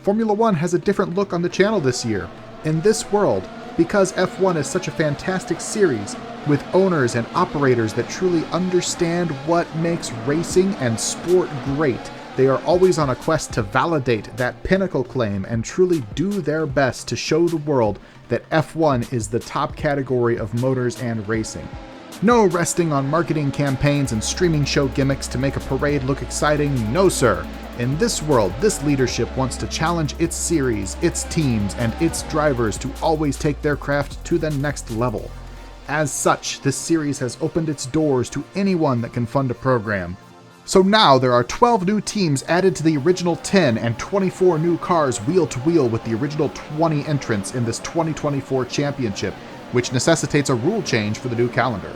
Formula One has a different look on the channel this year. In this world, because F1 is such a fantastic series, with owners and operators that truly understand what makes racing and sport great, they are always on a quest to validate that pinnacle claim and truly do their best to show the world that F1 is the top category of motors and racing. No resting on marketing campaigns and streaming show gimmicks to make a parade look exciting, no sir. In this world, this leadership wants to challenge its series, its teams, and its drivers to always take their craft to the next level. As such, this series has opened its doors to anyone that can fund a program. So now there are 12 new teams added to the original 10 and 24 new cars wheel to wheel with the original 20 entrants in this 2024 championship, which necessitates a rule change for the new calendar.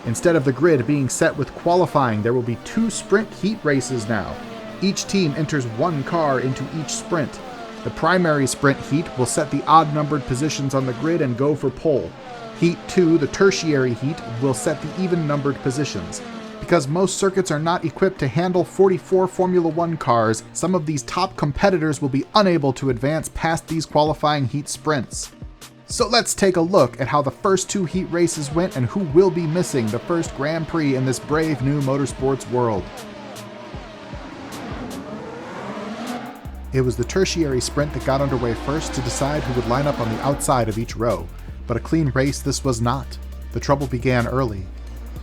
Instead of the grid being set with qualifying, there will be 2 sprint heat races now. Each team enters 1 car into each sprint. The primary sprint heat will set the odd-numbered positions on the grid and go for pole. Heat 2, the tertiary heat, will set the even-numbered positions. Because most circuits are not equipped to handle 44 Formula One cars, some of these top competitors will be unable to advance past these qualifying heat sprints. So let's take a look at how the first 2 heat races went and who will be missing the first Grand Prix in this brave new motorsports world. It was the tertiary sprint that got underway first to decide who would line up on the outside of each row, but a clean race this was not. The trouble began early.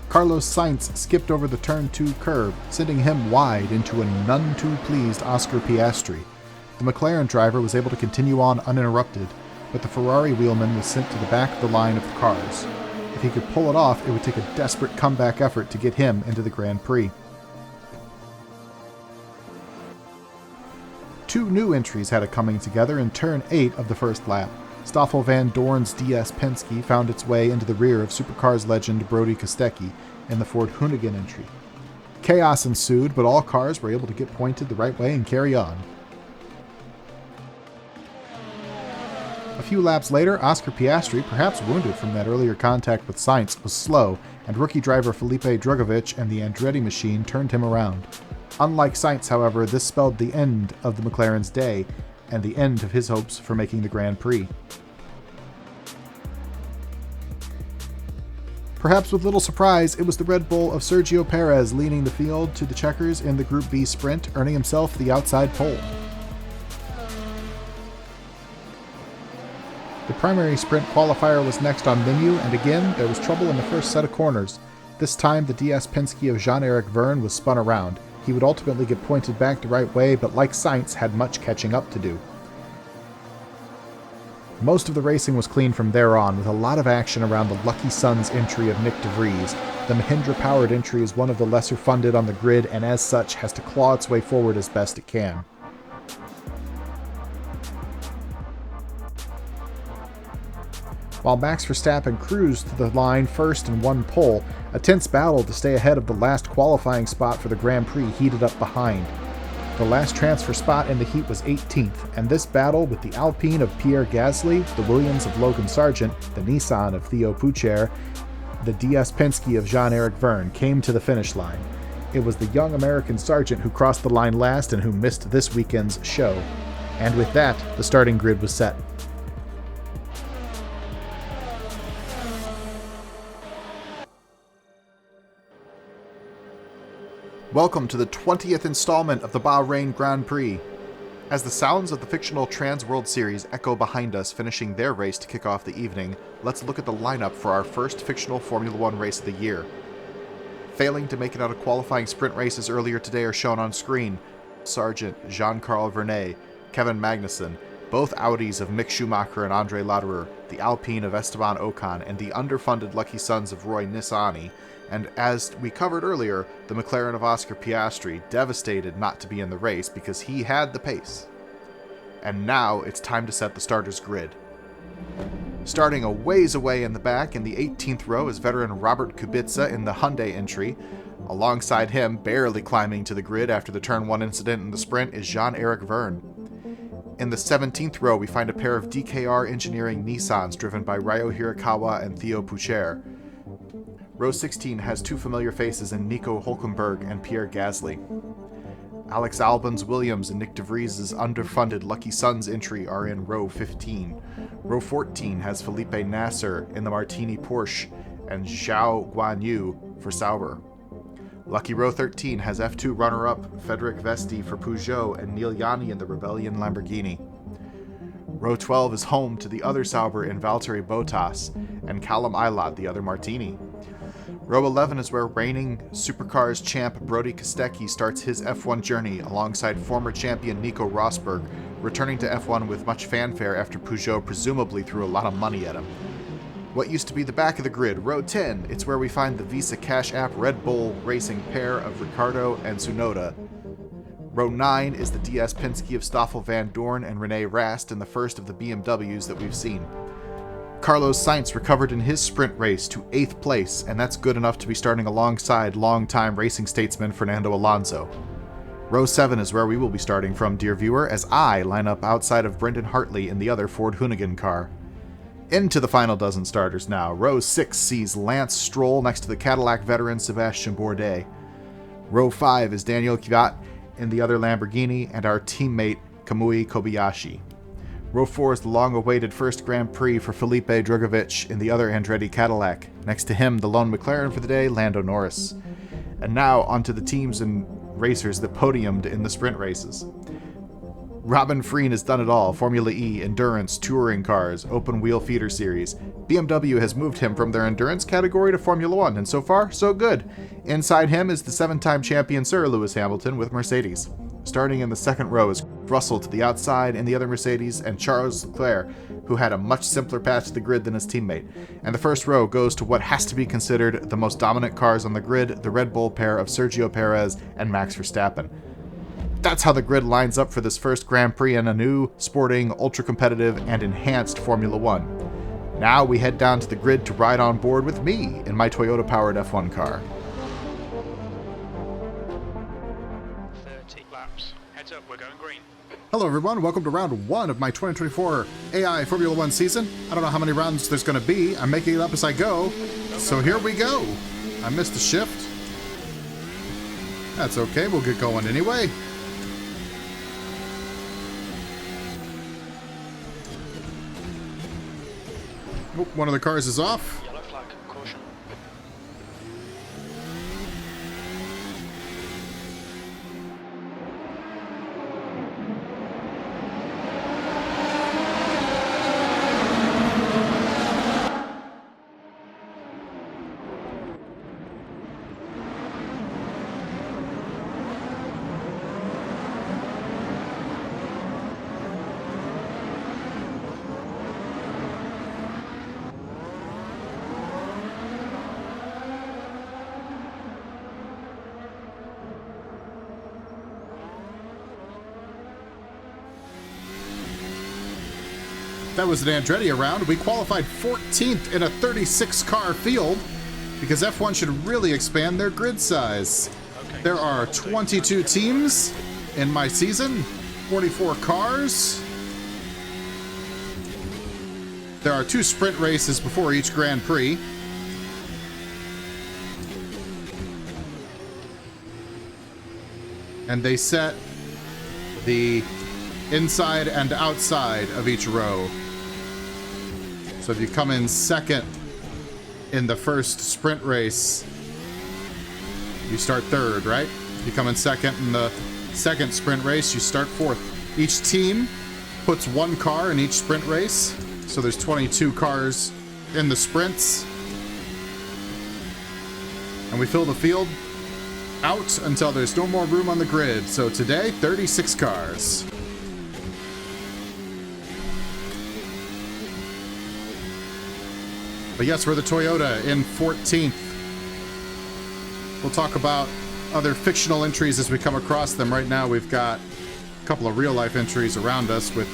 Carlos Sainz skipped over the turn 2 curb, sending him wide into a none too pleased Oscar Piastri. The McLaren driver was able to continue on uninterrupted, but the Ferrari wheelman was sent to the back of the line of the cars. If he could pull it off, it would take a desperate comeback effort to get him into the Grand Prix. 2 new entries had it coming together in turn 8 of the first lap. Stoffel Van Dorn's DS Penske found its way into the rear of Supercars legend Brody Kostecki in the Ford Hoonigan entry. Chaos ensued, but all cars were able to get pointed the right way and carry on. A few laps later, Oscar Piastri, perhaps wounded from that earlier contact with Sainz, was slow, and rookie driver Felipe Drugovich and the Andretti machine turned him around. Unlike Sainz, however, this spelled the end of the McLaren's day, and the end of his hopes for making the Grand Prix. Perhaps with little surprise, it was the Red Bull of Sergio Perez leading the field to the checkers in the Group B sprint, earning himself the outside pole. The primary sprint qualifier was next on menu, and again, there was trouble in the first set of corners. This time, the DS Penske of Jean-Eric Vergne was spun around. He would ultimately get pointed back the right way, but like Sainz, had much catching up to do. Most of the racing was clean from there on, with a lot of action around the Lucky SUNZ entry of Nick de Vries. The Mahindra-powered entry is one of the lesser funded on the grid, and as such has to claw its way forward as best it can. While Max Verstappen cruised to the line first and won pole, a tense battle to stay ahead of the last qualifying spot for the Grand Prix heated up behind. The last transfer spot in the heat was 18th, and this battle with the Alpine of Pierre Gasly, the Williams of Logan Sargent, the Nissan of Theo Pourchaire, the DS Penske of Jean-Eric Vergne came to the finish line. It was the young American Sargent who crossed the line last and who missed this weekend's show. And with that, the starting grid was set. Welcome to the 20th installment of the Bahrain Grand Prix. As the sounds of the fictional Trans World Series echo behind us finishing their race to kick off the evening, let's look at the lineup for our first fictional Formula One race of the year. Failing to make it out of qualifying sprint races earlier today are shown on screen. Sargent, Jean-Carl Vernet, Kevin Magnussen, both Audis of Mick Schumacher and Andre Lederer, the Alpine of Esteban Ocon, and the underfunded Lucky SUNZ of Roy Nissany. And as we covered earlier, the McLaren of Oscar Piastri, devastated not to be in the race because he had the pace. And now it's time to set the starters grid. Starting a ways away in the back in the 18th row is veteran Robert Kubica in the Hyundai entry. Alongside him, barely climbing to the grid after the turn 1 incident in the sprint, is Jean-Eric Vergne. In the 17th row, we find a pair of DKR Engineering Nissans driven by Ryo Hirakawa and Theo Pourchaire. Row 16 has 2 familiar faces in Nico Hülkenberg and Pierre Gasly. Alex Albon's Williams and Nick DeVries' underfunded Lucky Sun's entry are in row 15. Row 14 has Felipe Nasser in the Martini Porsche and Zhao Guanyu for Sauber. Lucky row 13 has F2 runner-up Federic Vesti for Peugeot and Neil Yanni in the Rebellion Lamborghini. Row 12 is home to the other Sauber in Valtteri Bottas and Callum Ilott, the other Martini. Row 11 is where reigning Supercars champ Brody Kostecki starts his F1 journey alongside former champion Nico Rosberg, returning to F1 with much fanfare after Peugeot presumably threw a lot of money at him. What used to be the back of the grid, row 10, it's where we find the Visa Cash App Red Bull racing pair of Ricciardo and Tsunoda. Row 9 is the DS Penske of Stoffel Van Dorn and Rene Rast in the first of the BMWs that we've seen. Carlos Sainz recovered in his sprint race to 8th place, and that's good enough to be starting alongside longtime racing statesman Fernando Alonso. Row 7 is where we will be starting from, dear viewer, as I line up outside of Brendan Hartley in the other Ford Hoonigan car. Into the final dozen starters now. Row 6 sees Lance Stroll next to the Cadillac veteran Sebastian Bourdais. Row 5 is Daniel Kvyat in the other Lamborghini and our teammate Kamui Kobayashi. Row 4 is the long-awaited first Grand Prix for Felipe Drugovich in the other Andretti Cadillac. Next to him, the lone McLaren for the day, Lando Norris. And now onto the teams and racers that podiumed in the sprint races. Robin Frein has done it all: Formula E, endurance, touring cars, open wheel feeder series. BMW has moved him from their endurance category to Formula One, and so far, so good. Inside him is the 7-time champion Sir Lewis Hamilton with Mercedes. Starting in the second row is Russell to the outside in the other Mercedes, and Charles Leclerc, who had a much simpler path to the grid than his teammate. And the first row goes to what has to be considered the most dominant cars on the grid, the Red Bull pair of Sergio Perez and Max Verstappen. That's how the grid lines up for this first Grand Prix in a new, sporting, ultra-competitive, and enhanced Formula One. Now we head down to the grid to ride on board with me in my Toyota-powered F1 car. 30 laps. Heads up, we're going green. Hello everyone, welcome to round 1 of my 2024 AI Formula One season. I don't know how many rounds there's going to be. I'm making it up as I go. So here we go. I missed a shift. That's okay, we'll get going anyway. Oh, one of the cars is off. Yellow flag, caution. That was an Andretti round. We qualified 14th in a 36-car field because F1 should really expand their grid size. There are 22 teams in my season, 44 cars. There are 2 sprint races before each Grand Prix. And they set the inside and outside of each row. So if you come in second in the first sprint race, you start third, right? If you come in second in the second sprint race, you start fourth. Each team puts 1 car in each sprint race. So there's 22 cars in the sprints. And we fill the field out until there's no more room on the grid. So today, 36 cars. But yes, we're the Toyota in 14th. We'll talk about other fictional entries as we come across them. Right now, we've got a couple of real-life entries around us with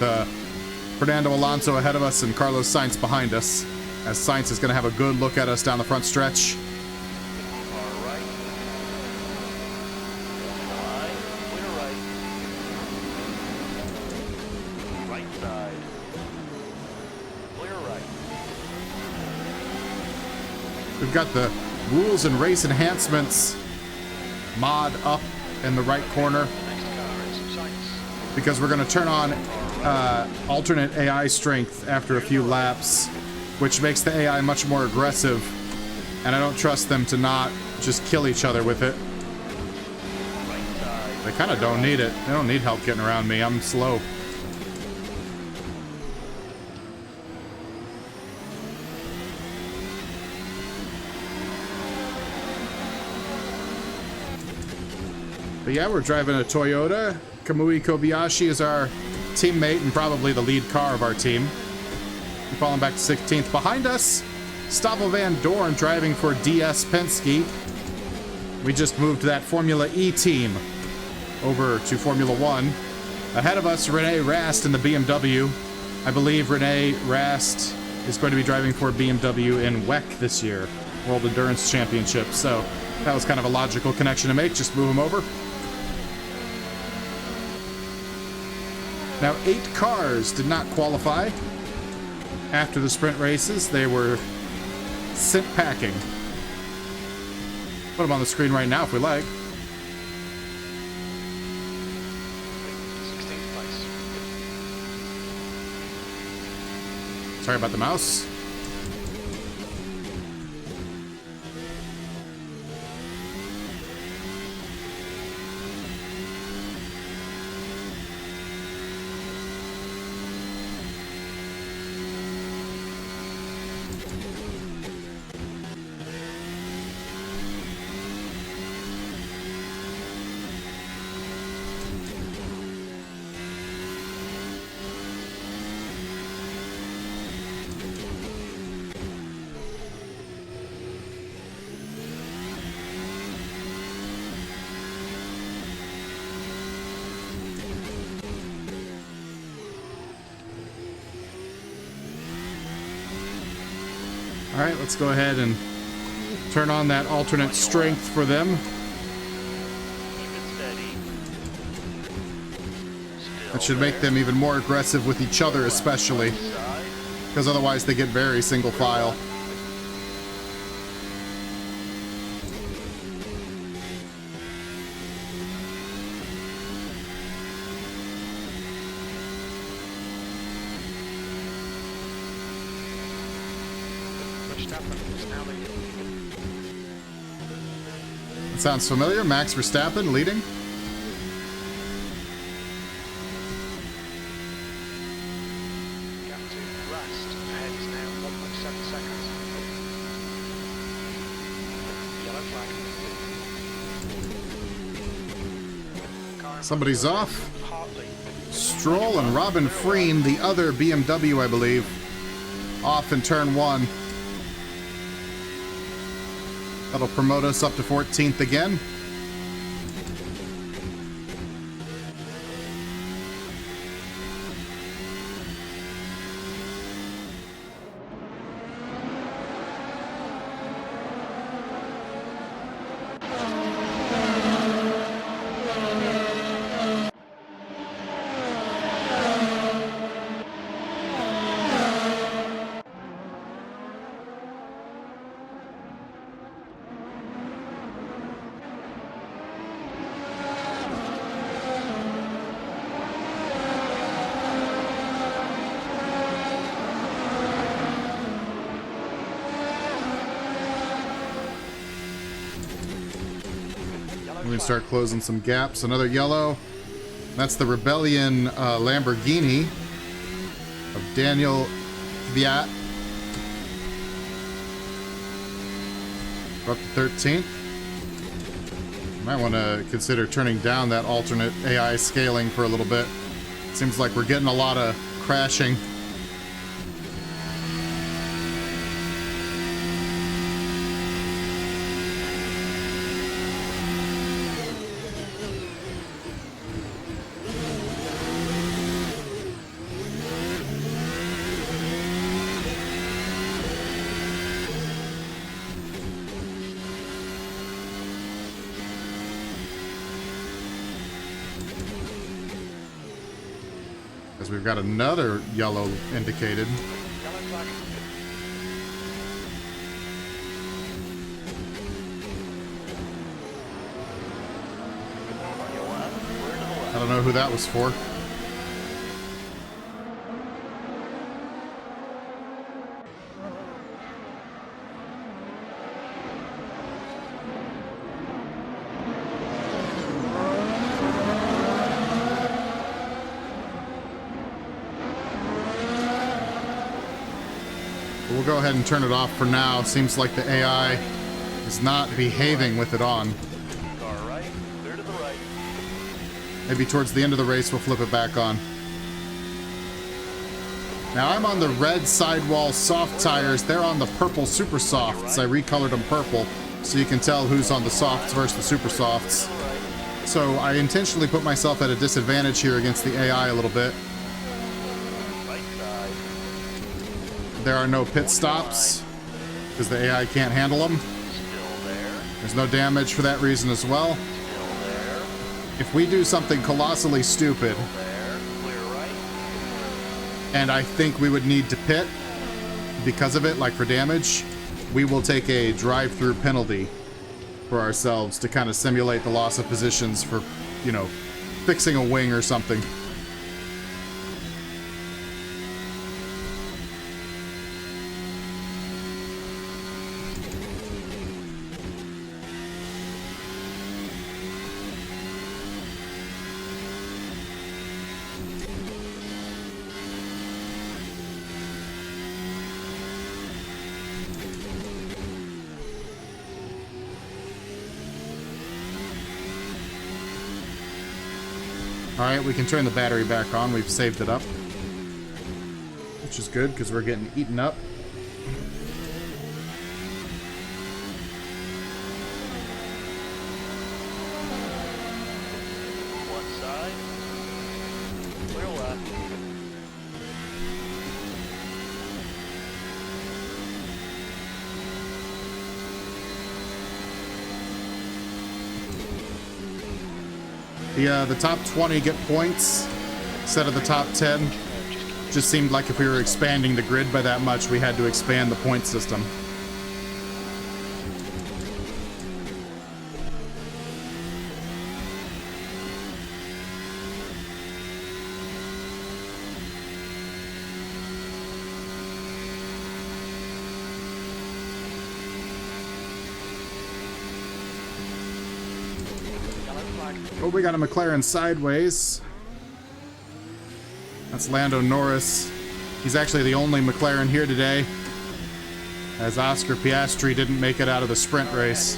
Fernando Alonso ahead of us and Carlos Sainz behind us, as Sainz is going to have a good look at us down the front stretch. All right. Right side. Clear right. We've got the rules and race enhancements mod up in the right corner. Next because we're going to turn on alternate AI strength after a few laps, which makes the AI much more aggressive, and I don't trust them to not just kill each other with it. They kind of don't need it. They don't need help getting around me. I'm slow. But yeah, we're driving a Toyota. Kamui Kobayashi is our teammate and probably the lead car of our team. We're falling back to 16th. Behind us, Stoffel Van Dorn driving for DS Penske. We just moved that Formula E team over to Formula One. Ahead of us, Rene Rast in the BMW. I believe Rene Rast is going to be driving for BMW in WEC this year, World Endurance Championship. So that was kind of a logical connection to make. Just move him over. Now, 8 cars did not qualify after the sprint races. They were sent packing. Put them on the screen right now if we like. 16th place. Sorry about the mouse. All right, let's go ahead and turn on that alternate strength for them. Keep it steady. That should make them even more aggressive with each other, especially, because otherwise they get very single file. That sounds familiar. Max Verstappen leading. Gap to Rast. Ahead is now 1.7 seconds. Yellow flag. Somebody's off. Hartley. Stroll and Robin Freen, the other BMW, I believe, off in turn 1. That'll promote us up to 14th again. We can start closing some gaps. Another yellow. That's the Rebellion Lamborghini of Daniel Kvyat. We're up to 13th. Might want to consider turning down that alternate AI scaling for a little bit. Seems like we're getting a lot of crashing. As we've got another yellow indicated. Yellow flag. I don't know who that was for. we'll go ahead and turn it off for now. Seems like the AI is not behaving with it on. Car right, clear to the right. Maybe towards the end of the race, we'll flip it back on. Now, I'm on the red sidewall soft tires. They're on the purple super softs. I recolored them purple so you can tell who's on the softs versus the super softs. So I intentionally put myself at a disadvantage here against the AI a little bit. Right side. There are no pit stops because the AI can't handle them. Still there. There's no damage for that reason as well. Still there. If we do something colossally stupid, There. Clear right. and I think we would need to pit because of it, like for damage, we will take a drive-through penalty for ourselves to kind of simulate the loss of positions for, you know, fixing a wing or something. Alright, we can turn the battery back on. We've saved it up. Which is good, because we're getting eaten up. One side. Clear left. The top 20 get points instead of the top 10. Just seemed like if we were expanding the grid by that much, we had to expand the point system. Oh, we got a McLaren sideways. That's Lando Norris. He's actually the only McLaren here today, as Oscar Piastri didn't make it out of the sprint race.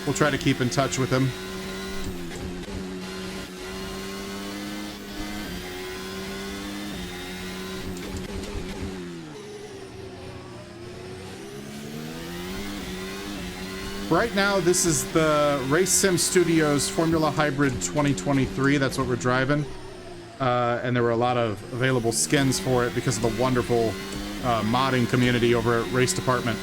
We'll try to keep in touch with him. Right now, this is the Race Sim Studios Formula Hybrid 2023. That's what we're driving. And there were a lot of available skins for it because of the wonderful modding community over at Race Department.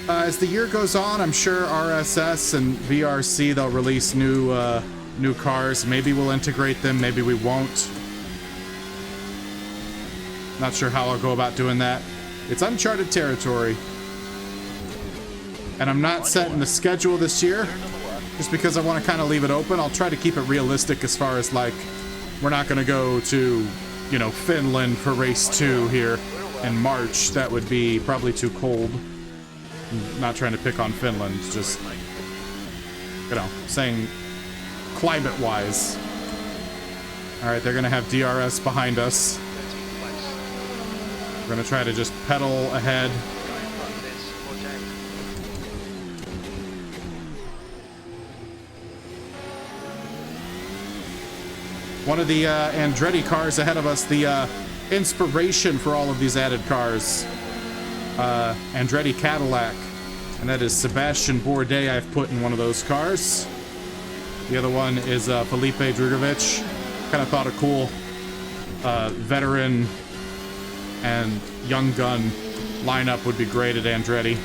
As the year goes on, I'm sure RSS and VRC, they'll release new cars. Maybe we'll integrate them, maybe we won't. Not sure how I'll go about doing that. It's uncharted territory. And I'm not setting the schedule this year, just because I want to kind of leave it open. I'll try to keep it realistic as far as, like, we're not going to go to, you know, Finland for race 2 here in March. That would be probably too cold. I'm not trying to pick on Finland, just, you know, saying climate-wise. All right, they're going to have DRS behind us. We're going to try to just pedal ahead. One of the Andretti cars ahead of us, the inspiration for all of these added cars. Andretti Cadillac. And that is Sebastian Bourdais I've put in one of those cars. The other one is Felipe Drugovich. Kind of thought a cool veteran and young gun lineup would be great at Andretti.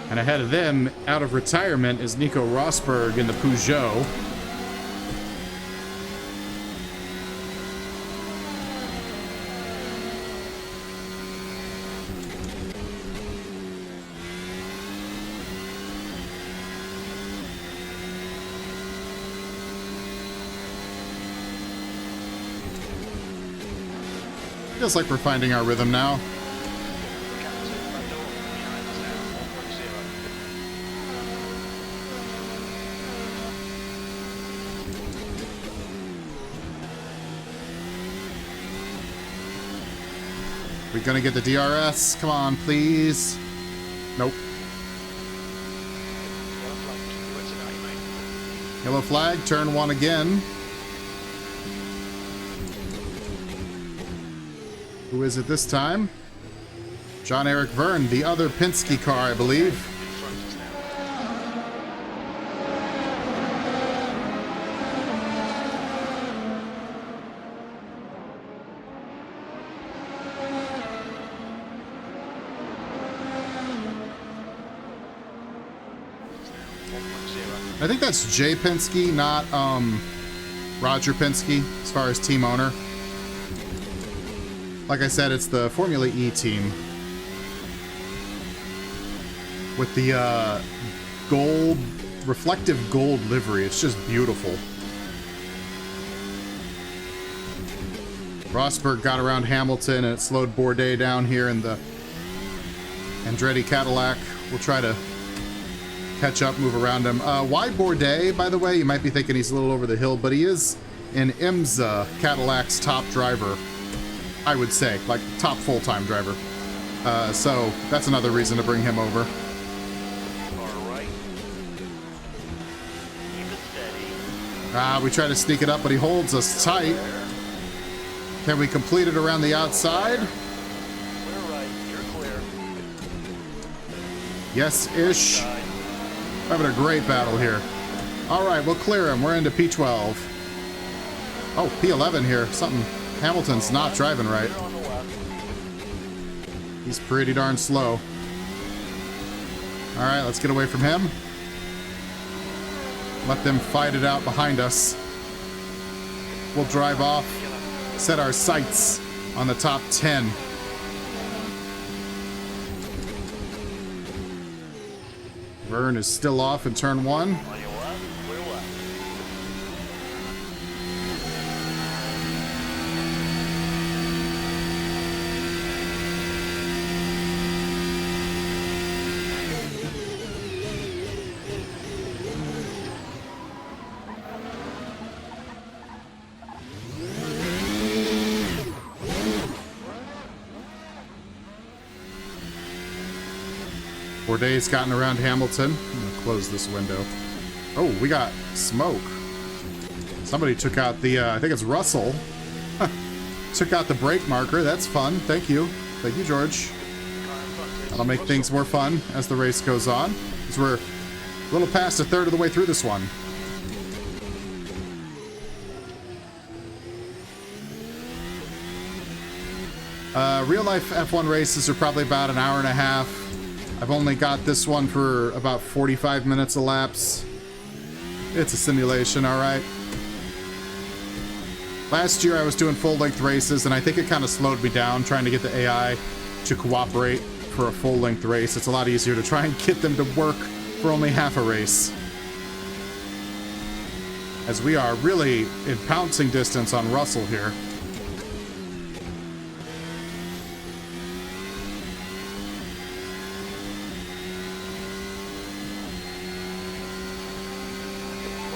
And ahead of them, out of retirement, is Nico Rosberg in the Peugeot. Feels like we're finding our rhythm now. We gonna get the DRS? Come on, please. Nope. Yellow flag, turn 1 again. Who is it this time? John-Eric Verne, the other Penske car, I believe. I think that's Jay Penske, not Roger Penske, as far as team owner. Like I said, it's the Formula E team. With the gold, reflective gold livery. It's just beautiful. Rosberg got around Hamilton and it slowed Bourdais down here in the Andretti Cadillac. We'll try to catch up, move around him. Why Bourdais, by the way? You might be thinking he's a little over the hill, but he is in IMSA Cadillac's top driver, I would say, like top full-time driver. So that's another reason to bring him over. All right. Keep it steady. We try to sneak it up, but he holds us tight. Can we complete it around the outside? We're right. You're clear. Yes-ish. Having a great battle here. All right, we'll clear him. We're into P12. Oh, P11 here. Something. Hamilton's not driving right. He's pretty darn slow. All right, let's get away from him. Let them fight it out behind us. We'll drive off, set our sights on the top 10. Verne is still off in turn 1. Bourdais gotten around Hamilton. I'm gonna close this window. Oh, we got smoke. Somebody took out the, I think it's Russell. Took out the brake marker. That's fun. Thank you. Thank you, George. That'll make things more fun as the race goes on. Because we're a little past a third of the way through this one. Real life F1 races are probably about an hour and a half. I've only got this one for about 45 minutes a lapse. It's a simulation, all right. Last year I was doing full-length races, and I think it kind of slowed me down trying to get the AI to cooperate for a full-length race. It's a lot easier to try and get them to work for only half a race. As we are really in pouncing distance on Russell here.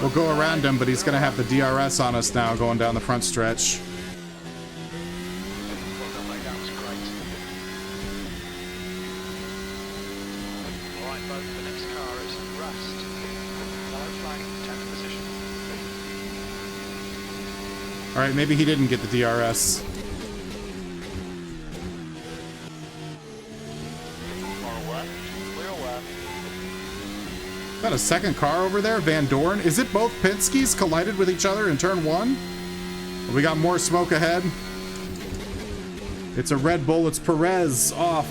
We'll go around him, but he's going to have the DRS on us now going down the front stretch. All right, maybe he didn't get the DRS. Is that a second car over there? Van Dorn? Is it both Penske's collided with each other in turn 1? We got more smoke ahead. It's a Red Bull. It's Perez off.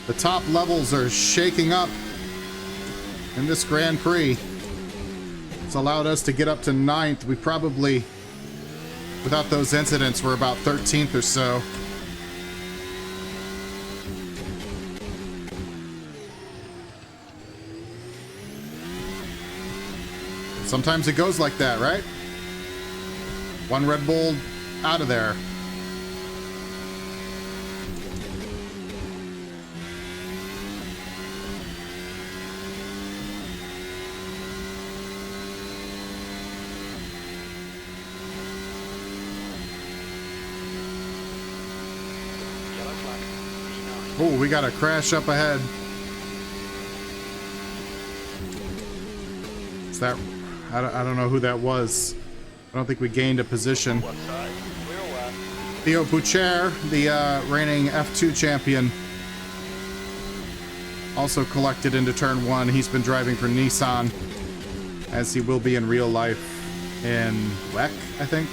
The top levels are shaking up in this Grand Prix. It's allowed us to get up to 9th. We probably Without those incidents, we're about 13th or so. Sometimes it goes like that, right? One Red Bull out of there. Yellow flag. Oh, we got a crash up ahead. Is that... I don't know who that was. I don't think we gained a position. One side. We're aware. Theo Boucher, the reigning F2 champion, also collected into turn 1. He's been driving for Nissan, as he will be in real life in WEC, I think.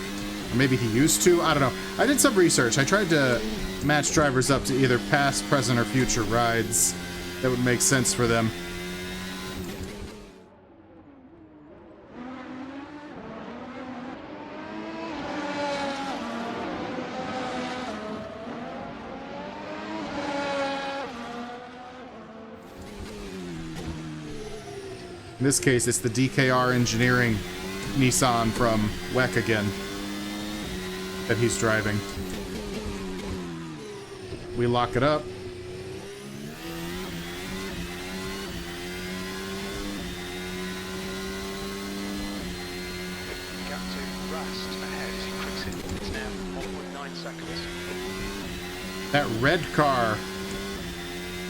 Or maybe he used to. I don't know. I did some research. I tried to match drivers up to either past, present, or future rides that would make sense for them. In this case, it's the DKR Engineering Nissan from WEC again that he's driving. We lock it up. Gap to Rust ahead as he quits it. It's now 1.9 seconds. That red car,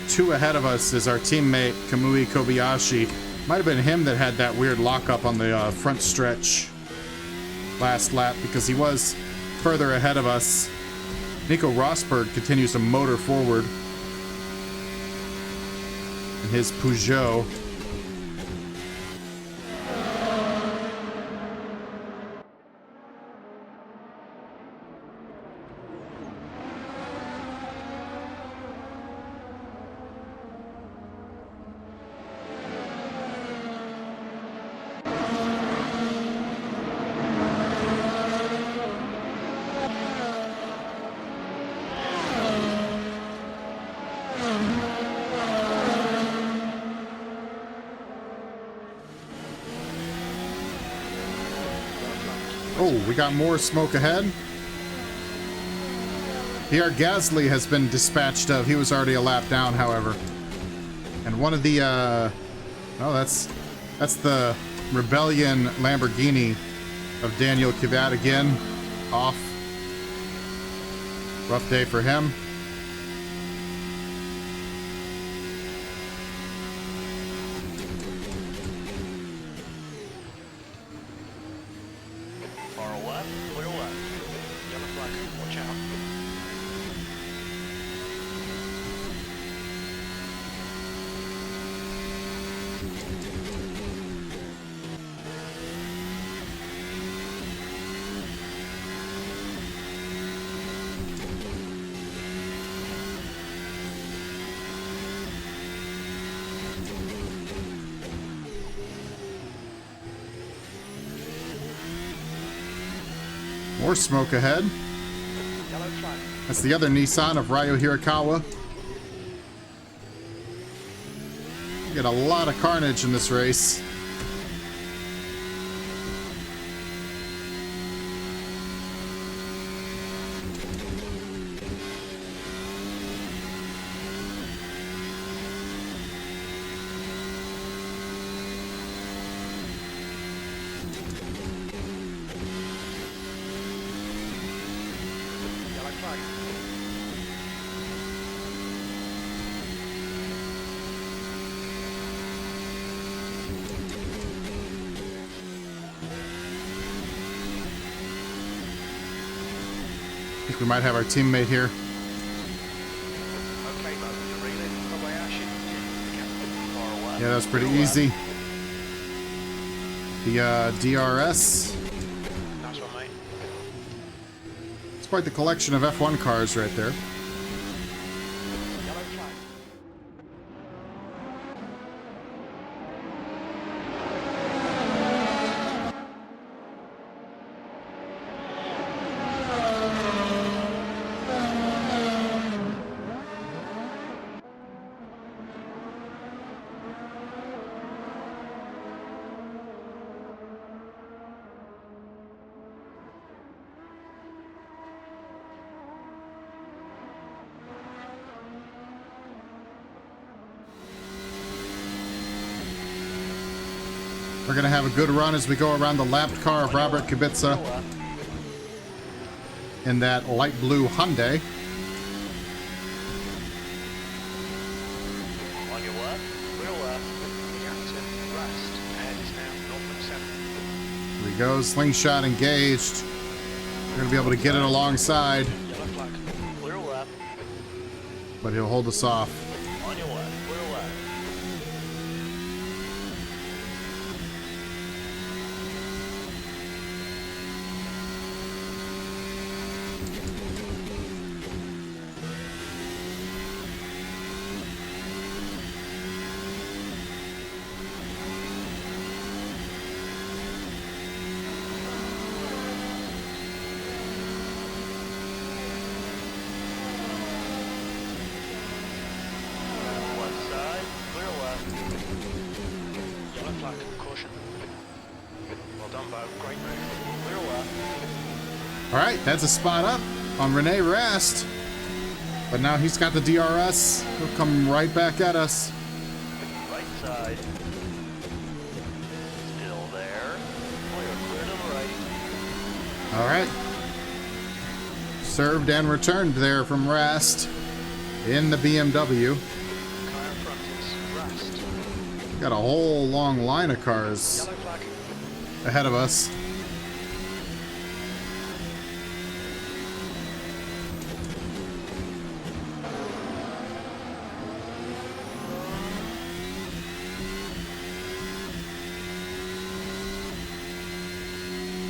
2 ahead of us, is our teammate Kamui Kobayashi. Might have been him that had that weird lockup on the front stretch last lap, because he was further ahead of us. Nico Rosberg continues to motor forward in his Peugeot. Oh, we got more smoke ahead. Pierre Gasly has been dispatched of. He was already a lap down, however. And one of the, oh, that's the Rebellion Lamborghini of Daniel Kvyat again. Off. Rough day for him. More smoke ahead. That's the other Nissan of Ryo Hirakawa. We get a lot of carnage in this race. I think we might have our teammate here. Yeah, that was pretty easy. The DRS. Nice one, mate. It's quite the collection of F1 cars right there. Yellow flag. We're going to have a good run as we go around the lapped car of Robert Kubica in that light blue Hyundai. On your left, clear left. Captain, rest. Ahead is now 0.7. Here we go, slingshot engaged. We're going to be able to get it alongside, Yellow flag, clear left. but he'll hold us off. On your left, clear left. Left side, clear left. Yellow flag, caution. Well done, Bo. Great move. Clear left. All right, that's a spot up on Rene Rast. But now he's got the DRS. He'll come right back at us. Right side. Still there. Clear to the right. All right. Served and returned there from Rast in the BMW. Car in front is rest. Got a whole long line of cars Yellow flag. ahead of us.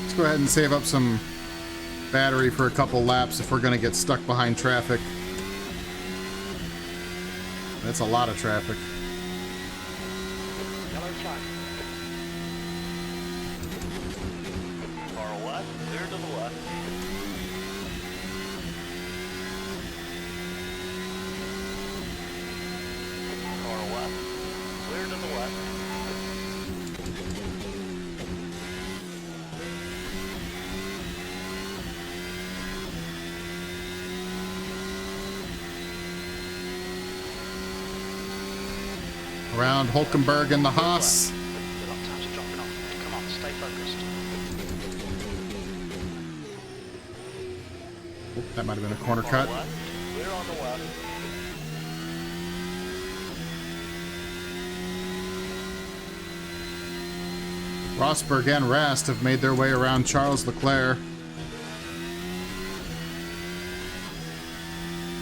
Let's go ahead and save up some battery for a couple laps if we're going to get stuck behind traffic. That's a lot of traffic. Yellow flag. Far left, clear to the left. Far left, clear to the left. Around Hulkenberg and the Haas. The lap times are dropping off. Come on, stay focused. Oop, that might have been a corner Far cut. left, clear on the left. Rosberg and Rast have made their way around Charles Leclerc.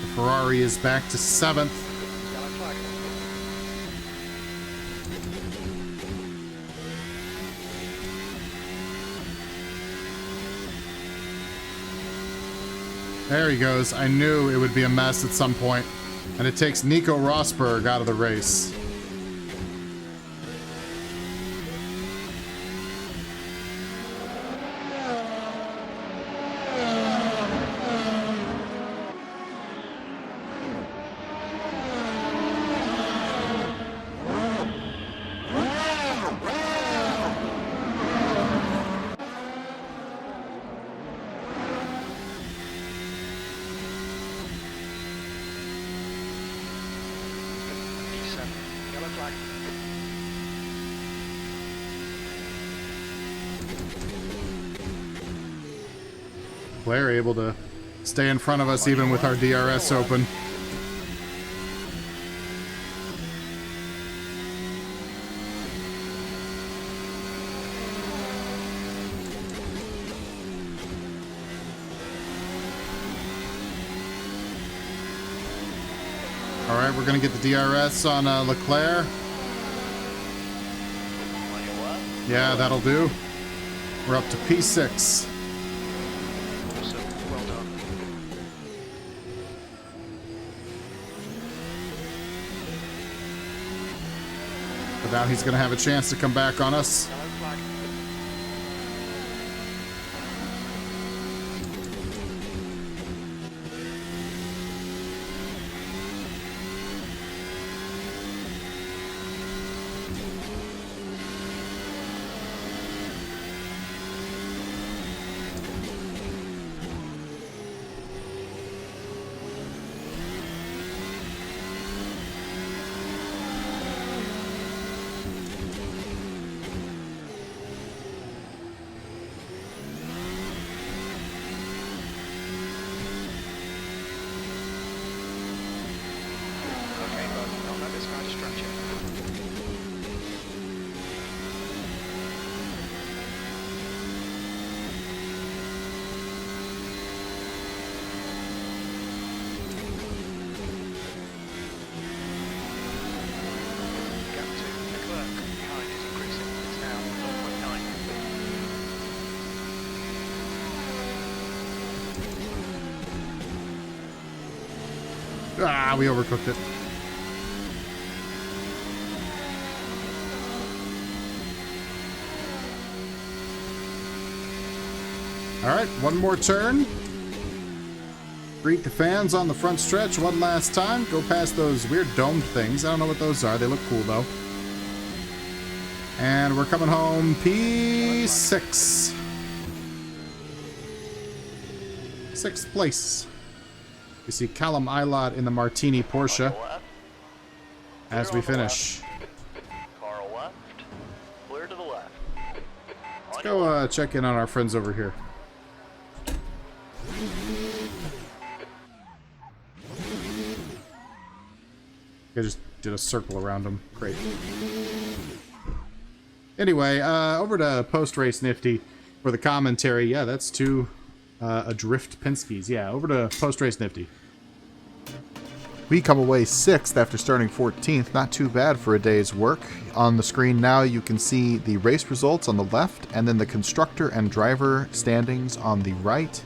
The Ferrari is back to 7th. Yellow flag. There he goes. I knew it would be a mess at some point. And it takes Nico Rosberg out of the race. Yellow flag. Leclerc able to stay in front of us even with our DRS open. All right, we're going to get the DRS on Leclerc. On your left. Yeah, that'll do. We're up to P6. Awesome. Well done. But now he's going to have a chance to come back on us. Yellow flag. Ah, we overcooked it. All right, one more turn. Greet the fans on the front stretch one last time. Go past those weird domed things. I don't know what those are. They look cool, though. And we're coming home P6. 6th place. We see Callum Ilott in the Martini Porsche as we finish. Car left. Clear to the left. Let's go check in on our friends over here. I just did a circle around them. Great. Anyway, over to post-race Nifty for the commentary. Yeah, that's two adrift Penskes. Yeah, over to post-race Nifty. We come away 6th after starting 14th. Not too bad for a day's work. On the screen now you can see the race results on the left and then the constructor and driver standings on the right.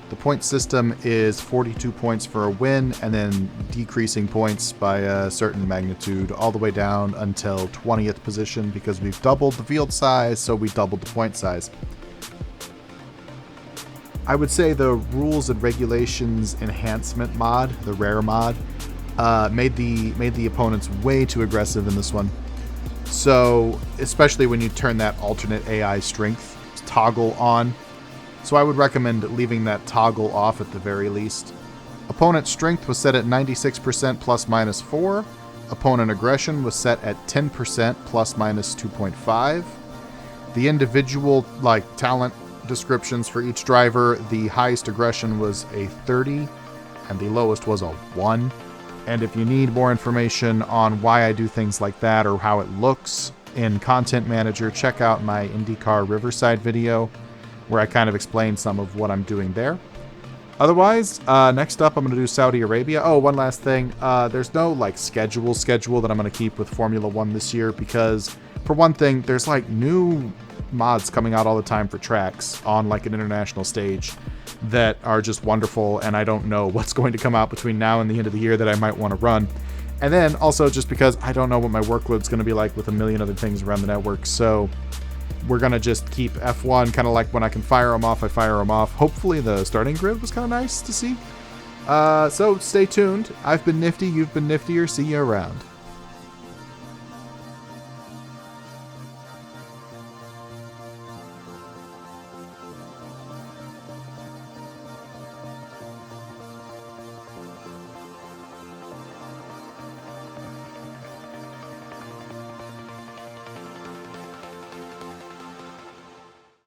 The point system is 42 points for a win and then decreasing points by a certain magnitude all the way down until 20th position because we've doubled the field size, so we doubled the point size. I would say the rules and regulations enhancement mod, the rare mod, made the opponents way too aggressive in this one. So, especially when you turn that alternate AI strength toggle on. So I would recommend leaving that toggle off at the very least. Opponent strength was set at 96% plus minus 4. Opponent aggression was set at 10% plus minus 2.5. The individual talent descriptions for each driver, the highest aggression was a 30 and the lowest was a 1. And if you need more information on why I do things like that or how it looks in Content Manager, check out my IndyCar Riverside video, where I kind of explain some of what I'm doing there. Otherwise, next up I'm going to do Saudi Arabia. Oh, one last thing. There's no schedule that I'm going to keep with Formula 1 this year because, for one thing, there's new mods coming out all the time for tracks on an international stage that are just wonderful, and I don't know what's going to come out between now and the end of the year that I might want to run. And then also just because I don't know what my workload's going to be like with a million other things around the network, so we're going to just keep F1 kind of like when I can fire them off, I fire them off. Hopefully the starting grid was kind of nice to see. So stay tuned. I've been Nifty, you've been niftier. See you around.